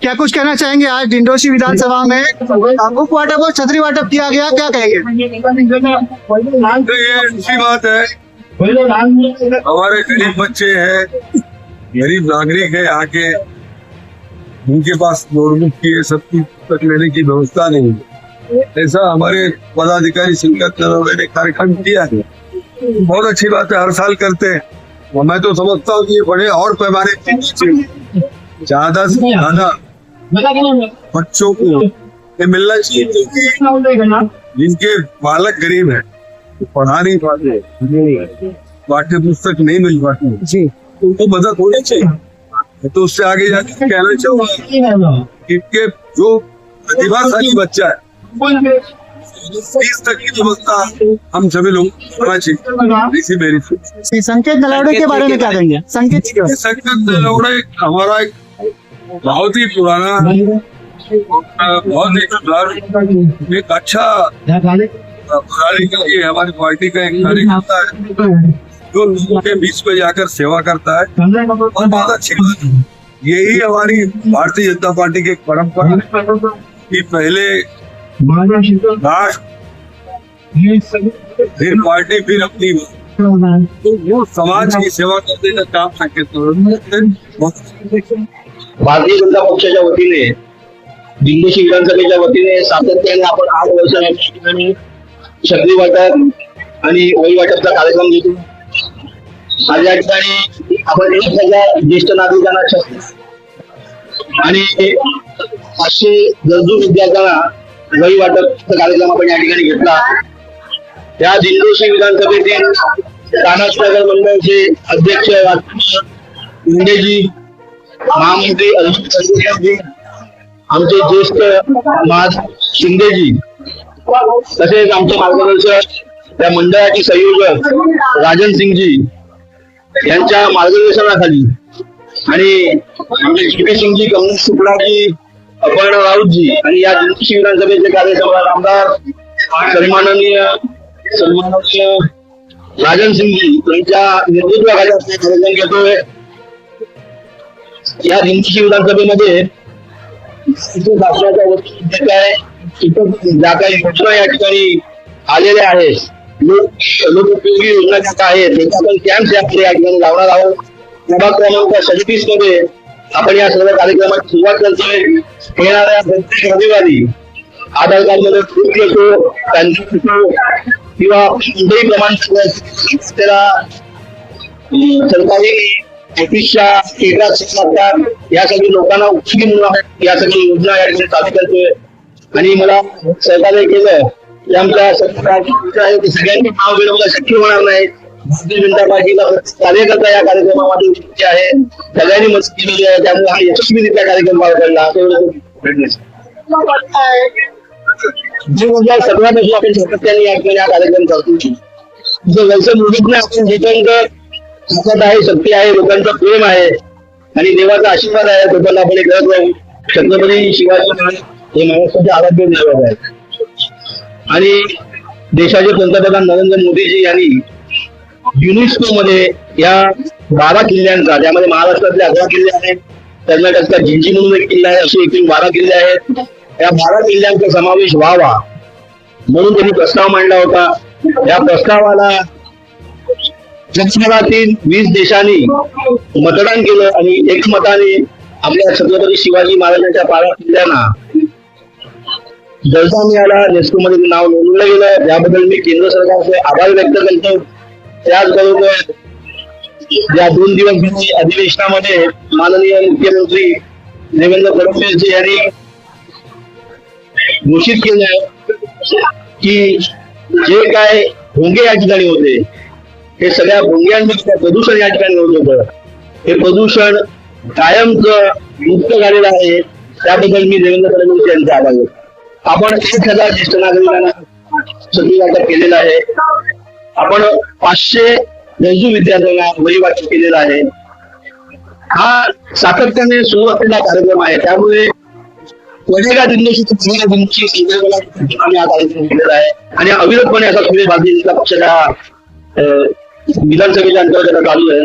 क्या कुछ कहना चाहेंगे? आज डिंडोशी विधानसभा में बुक वाटप और छतरी वाटप किया गया, क्या कहेंगे? तो ये अच्छी बात है। हमारे गरीब बच्चे हैं, गरीब नागरिक है यहाँ के, उनके पास नोटबुक की सब तक लेने की व्यवस्था नहीं है। ऐसा हमारे पदाधिकारी संगत ने कार्यक्रम किया है, बहुत अच्छी बात है, हर साल करते हैं। और मैं तो समझता हूँ कि ये बड़े और पैमाने पे ज्यादा से ज्यादा बच्चों को ये मिलना चाहिए, क्योंकि जिनके बालक गरीब है, पढ़ा नहीं पाते, पाठ्य पुस्तक नहीं मिल पाती जी, तो उनको मदद होनी चाहिए। तो उससे आगे जाके कहना चाहूंगा इनके जो प्रतिभाशाली बच्चा है, फीस तक की व्यवस्था हम सभी लोग करना चाहिए। इसी मेरी संकेत नलावड़े के बारे में क्या कहेंगे? संकेत नलावड़े हमारा एक बहुत ही पुराना, बहुत ही सुधार, एक अच्छा हमारी पार्टी का एक कार्यकर्ता है जो लोगों के बीच में जाकर सेवा करता है, और बहुत अच्छी बात है। यही हमारी भारतीय जनता पार्टी की एक परंपरा है कि पहले राष्ट्र, फिर पार्टी, फिर अपनी, तो वो समाज की सेवा करने का काम संकेत। भारतीय जनता पक्षाच्या वतीने, दिंडोशी विधानसभेच्या वतीने सातत्याने आपण 8 वर्ष या ठिकाणी छत्री वाटप आणि वही वाटपचा कार्यक्रम घेतो। आज या ठिकाणी आपण 1000 ज्येष्ठ नागरिकांना छत्री आणि 500 गरजू विद्यार्थ्यांना वही वाटपचा कार्यक्रम आपण या ठिकाणी घेतला। या दिंडोशी विधानसभेतील कानासनगर मंडळाचे अध्यक्ष शिंदेजी, महामंत्री अजित, आमचे ज्येष्ठ शिंदेजी, तसेच आमचे मार्गदर्शक, त्या मंडळाचे संयोजक राजन सिंगजी यांच्या मार्गदर्शनाखाली, आणि आमचे जीपी सिंगजी, कमलेश शुक्लाजी, अपर्णा राऊतजी, आणि या दिंडोशी विधानसभेचे कार्यक्रमात आमदार सन्माननीय राजन सिंगजी यांच्या नेतृत्वाखाली आपण कार्यक्रम घेतोय। या दिंडोशी विधानसभेमध्ये शासनाच्या वतीने ज्या काही योजना या ठिकाणी आलेल्या आहेत, लोकोपयोगी योजना ज्या आहेत, त्याचा आपण कॅम्प या ठिकाणी लावणार आहोत। प्रभाग क्रमांक 37 मध्ये आपण या सर्व कार्यक्रमाची सुरुवात करतोय। येणाऱ्या प्रत्येक रविवारी आधार कार्ड मध्ये ग्रुप येतो, किंवा कोणतेही प्रमाणपत्र त्याला सरकारी ऑफिसच्या यासाठी लोकांना उपयोगी म्हणून या सगळी योजना या ठिकाणी चालू करतोय। आणि मला सहकार्य केलं की आमच्या सगळ्यांनी नाव मिळवणं शक्य होणार नाही। भारतीय जनता पार्टीचा कार्यकर्ता या कार्यक्रमामध्ये आहे, सगळ्यांनी मदत केलेली आहे, त्यामुळे हा यशस्वीरित्या कार्यक्रम पार पडला। 2017 आपण सातत्याने या ठिकाणी हा कार्यक्रम करतो। वैसे मुलीत आपण जिथं ताकद आहे, शक्ती आहे, लोकांचं प्रेम आहे आणि देवाचा आशीर्वाद आहे, तो आपण करत राहू। छत्रपती शिवाजी महाराज हे महाराष्ट्राचे आराध्य दैवत आहेत, आणि देशाचे पंतप्रधान नरेंद्र मोदीजी यांनी युनेस्को मध्ये या 12 किल्ल्यांचा, त्यामध्ये महाराष्ट्रातले 11 किल्ले आहेत, कर्नाटकचा जिंजी म्हणून एक किल्ला आहे, असे एकूण 12 किल्ले आहेत। या 12 किल्ल्यांचा समावेश व्हावा म्हणून त्यांनी प्रस्ताव मांडला होता। या प्रस्तावाला जगभरातील 20 देशांनी मतदान केलं आणि एकमताने आपल्या छत्रपती शिवाजी महाराजांच्या 12 किल्ल्यांना दर्जा मिळाला, युनेस्को मध्ये नाव नोंदवलं गेलं। याबद्दल मी केंद्र सरकारचे आभार व्यक्त करतो। त्याचबरोबर या 2 दिवस अधिवेशनामध्ये माननीय मुख्यमंत्री देवेंद्र फडणवीस यांनी घोषित केलं की जे काय भोंगे या ठिकाणी होते, हे सगळ्या भोंग्यांमध्ये प्रदूषण या ठिकाणी होत होतं, हे प्रदूषण कायमच मुक्त झालेलं आहे। त्याबद्दल मी देवेंद्र फडणवीस यांचे आभार व्यक्त करतो। आपण 1000 ज्येष्ठ नागरिकांना छत्री वाटप केलेलं आहे। आपण 500 गरजू विद्यार्थ्यांना वही वाटप केलेला आहे। हा सातत्याने सुरू असलेला कार्यक्रम आहे, त्यामुळे वडेगा दिंडोशी संकल्पना आम्ही हा कार्यक्रम केलेला आहे आणि अविरतपणे असा पुढे भारतीय जनता पक्षाच्या विधानसभेच्या अंतर्गत चालू आहे।